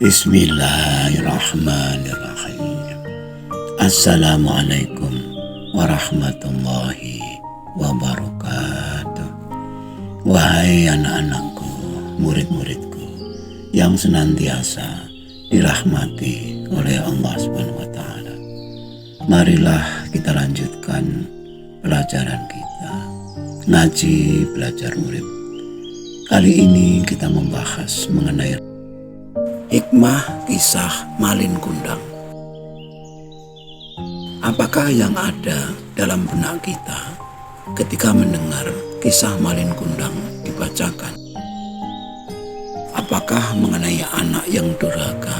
Bismillahirrahmanirrahim. Assalamualaikum warahmatullahi wabarakatuh. Wahai anak-anakku, murid-muridku yang senantiasa dirahmati oleh Allah SWT. Marilah kita lanjutkan pelajaran kita, ngaji belajar murid. Kali ini kita membahas mengenai hikmah kisah Malin Kundang. Apakah yang ada dalam benak kita ketika mendengar kisah Malin Kundang dibacakan? Apakah mengenai anak yang durhaka,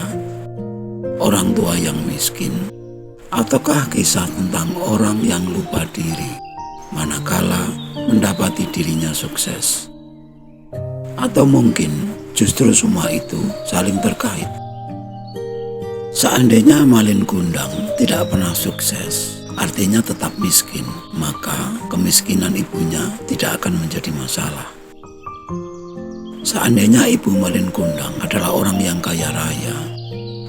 orang tua yang miskin, ataukah kisah tentang orang yang lupa diri manakala mendapati dirinya sukses? Atau mungkin justru semua itu saling terkait. Seandainya Malin Kundang tidak pernah sukses, artinya tetap miskin, maka kemiskinan ibunya tidak akan menjadi masalah. Seandainya ibu Malin Kundang adalah orang yang kaya raya,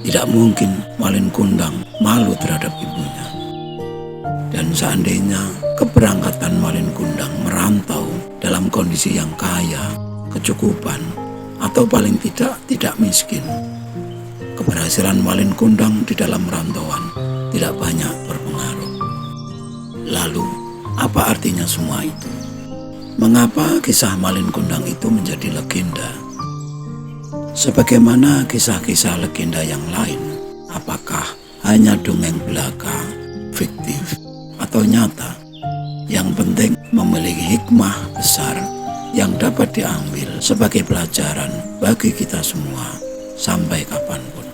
tidak mungkin Malin Kundang malu terhadap ibunya. Dan seandainya keberangkatan Malin Kundang merantau dalam kondisi yang kaya, kecukupan, atau paling tidak miskin, keberhasilan Malin Kundang di dalam rantauan tidak banyak berpengaruh. Lalu, apa artinya semua itu? Mengapa kisah Malin Kundang itu menjadi legenda? Sebagaimana kisah-kisah legenda yang lain, apakah hanya dongeng belaka, fiktif, atau nyata? Yang penting memiliki hikmah besar yang dapat diambil sebagai pelajaran bagi kita semua sampai kapanpun.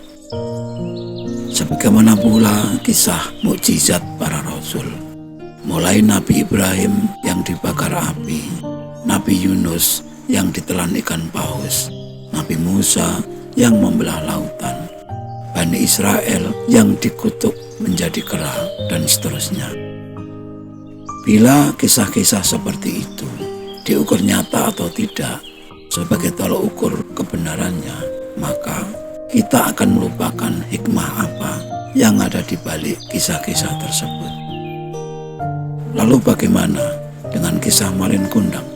Sebagaimana pula kisah mukjizat para rasul, mulai Nabi Ibrahim yang dibakar api, Nabi Yunus yang ditelan ikan paus, Nabi Musa yang membelah lautan, Bani Israel yang dikutuk menjadi kera, dan seterusnya. Bila kisah-kisah seperti itu diukur nyata atau tidak sebagai tolak ukur kebenarannya, maka kita akan melupakan hikmah apa yang ada di balik kisah-kisah tersebut. Lalu bagaimana dengan kisah Malin Kundang?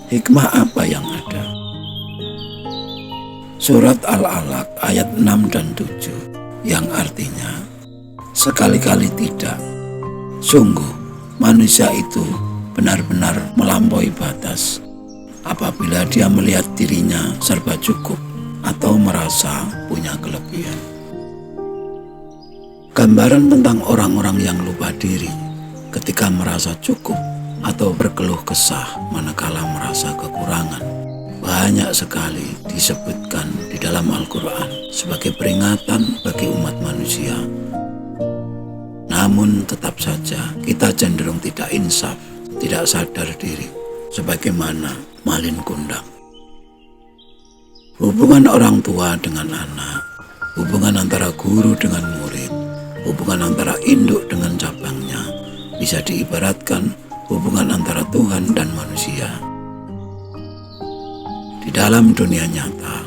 Hikmah apa yang ada? Surat Al-Alaq ayat 6 dan 7 yang artinya, sekali-kali tidak, sungguh manusia itu benar-benar melampaui batas apabila dia melihat dirinya serba cukup atau merasa punya kelebihan. Gambaran tentang orang-orang yang lupa diri ketika merasa cukup atau berkeluh kesah manakala merasa kekurangan banyak sekali disebutkan di dalam Al-Quran sebagai peringatan bagi umat manusia. Namun tetap saja kita cenderung tidak insaf, tidak sadar diri, sebagaimana Malin Kundang. Hubungan orang tua dengan anak, hubungan antara guru dengan murid, hubungan antara induk dengan cabangnya, bisa diibaratkan hubungan antara Tuhan dan manusia. Di dalam dunia nyata,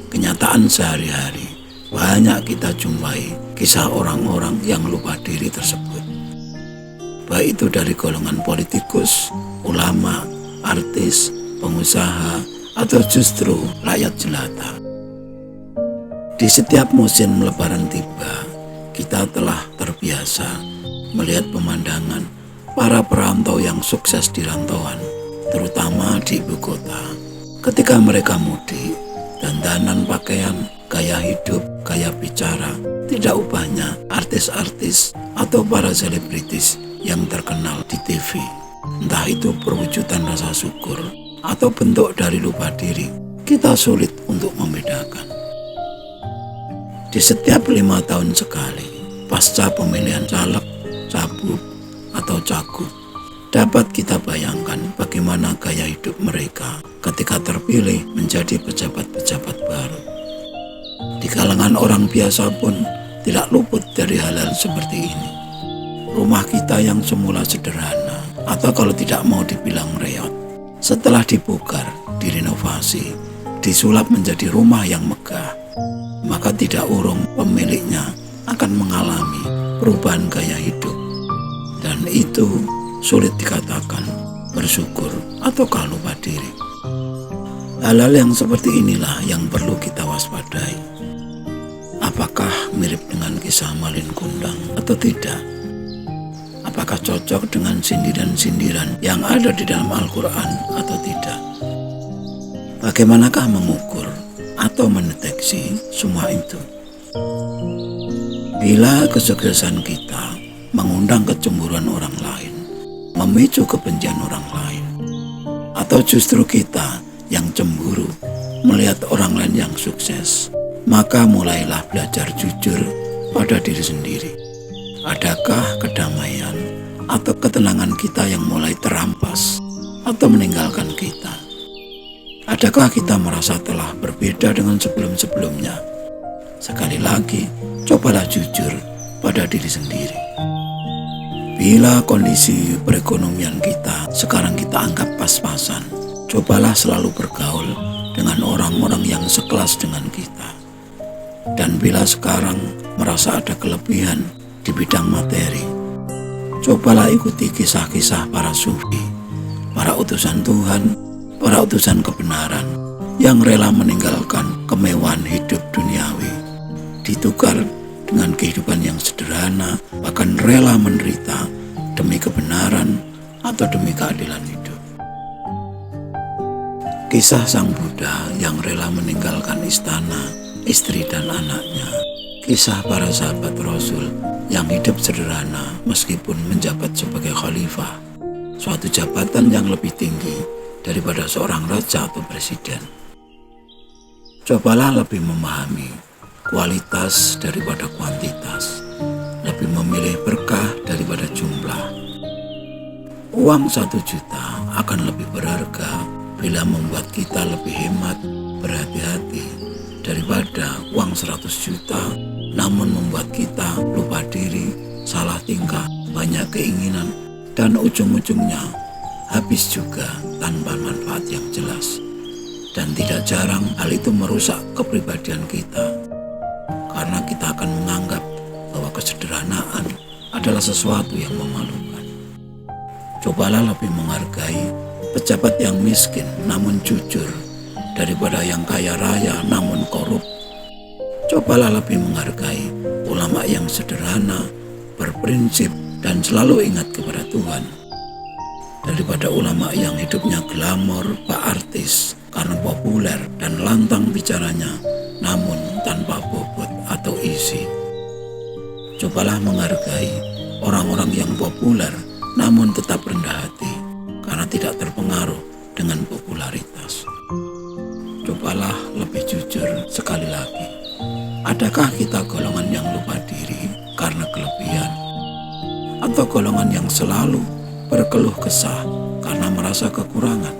kenyataan sehari-hari, banyak kita jumpai kisah orang-orang yang lupa diri tersebut. Baik itu dari golongan politikus, ulama, artis, pengusaha, atau justru rakyat jelata. Di setiap musim lebaran tiba, kita telah terbiasa melihat pemandangan para perantau yang sukses di rantauan, terutama di ibu kota. Ketika mereka mudik, dandanan pakaian, gaya hidup, gaya bicara, tidak ubahnya artis-artis atau para selebritis yang terkenal di TV. Entah itu perwujudan rasa syukur atau bentuk dari lupa diri, kita sulit untuk membedakan. Di setiap 5 tahun sekali, pasca pemilihan caleg, cagup, atau cagup, dapat kita bayangkan bagaimana gaya hidup mereka ketika terpilih menjadi pejabat-pejabat baru. Di kalangan orang biasa pun tidak luput dari hal-hal seperti ini. Rumah kita yang semula sederhana, atau kalau tidak mau dibilang reot, setelah dibongkar, direnovasi, disulap menjadi rumah yang megah, maka maka tidak urung pemiliknya akan mengalami perubahan gaya hidup. Dan itu sulit dikatakan bersyukur ataukah lupa diri. Hal-hal yang seperti inilah yang perlu kita waspadai. Apakah mirip dengan kisah Malin Kundang atau tidak? Apakah cocok dengan sindiran-sindiran yang ada di dalam Al-Quran atau tidak? Bagaimanakah mengukur atau mendeteksi semua itu? Bila kesuksesan kita mengundang kecemburuan orang lain, memicu kebencian orang lain, atau justru kita yang cemburu melihat orang lain yang sukses, maka mulailah belajar jujur pada diri sendiri. Adakah kedamaian atau ketenangan kita yang mulai terampas atau meninggalkan kita? Adakah kita merasa telah berbeda dengan sebelum-sebelumnya? Sekali lagi, cobalah jujur pada diri sendiri. Bila kondisi perekonomian kita sekarang kita anggap pas-pasan, cobalah selalu bergaul dengan orang-orang yang sekelas dengan kita. Dan bila sekarang merasa ada kelebihan di bidang materi, cobalah ikuti kisah-kisah para sufi, para utusan Tuhan, para utusan kebenaran yang rela meninggalkan kemewahan hidup duniawi, ditukar dengan kehidupan yang sederhana, bahkan rela menderita demi kebenaran atau demi keadilan hidup. Kisah Sang Buddha yang rela meninggalkan istana, istri dan anaknya. Kisah para sahabat Rasul yang hidup sederhana meskipun menjabat sebagai khalifah, suatu jabatan yang lebih tinggi daripada seorang raja atau presiden. Cobalah lebih memahami kualitas daripada kuantitas, lebih memilih berkah daripada jumlah. Uang 1 juta akan lebih berharga bila membuat kita lebih hemat, berhati-hati, daripada uang 100 juta namun membuat kita lupa diri, salah tingkah, banyak keinginan, dan ujung-ujungnya habis juga tanpa manfaat yang jelas. Dan tidak jarang hal itu merusak kepribadian kita, karena kita akan menganggap bahwa kesederhanaan adalah sesuatu yang memalukan. Cobalah lebih menghargai pejabat yang miskin namun jujur daripada yang kaya raya namun korup. Cobalah lebih menghargai ulama yang sederhana, berprinsip, dan selalu ingat kepada Tuhan, daripada ulama yang hidupnya glamor, pak artis, karena populer dan lantang bicaranya, namun tanpa bobot atau isi. Cobalah menghargai orang-orang yang populer, namun tetap rendah hati, karena tidak terpengaruh dengan popularitas. Cobalah lebih jujur sekali lagi. Adakah kita golongan yang lupa diri karena kelebihan? Atau golongan yang selalu berkeluh kesah karena merasa kekurangan?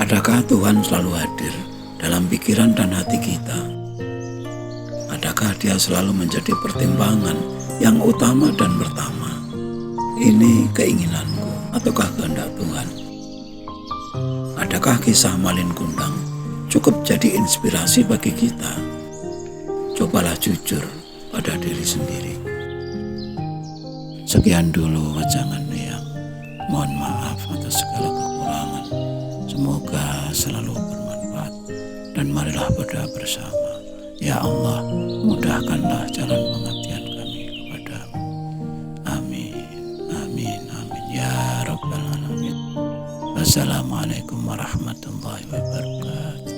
Adakah Tuhan selalu hadir dalam pikiran dan hati kita? Adakah Dia selalu menjadi pertimbangan yang utama dan pertama? Ini keinginanku ataukah kehendak Tuhan? Adakah kisah Malin Kundang cukup jadi inspirasi bagi kita? Cobalah jujur pada diri sendiri. Sekian dulu wajangan yang mohon maaf atas segala kekurangan. Semoga selalu bermanfaat, dan marilah berdoa bersama. Ya Allah, mudahkanlah jalan pengabdian kami kepadamu. Amin, amin, amin ya Rabbal Alamin. Wassalamualaikum warahmatullahi wabarakatuh.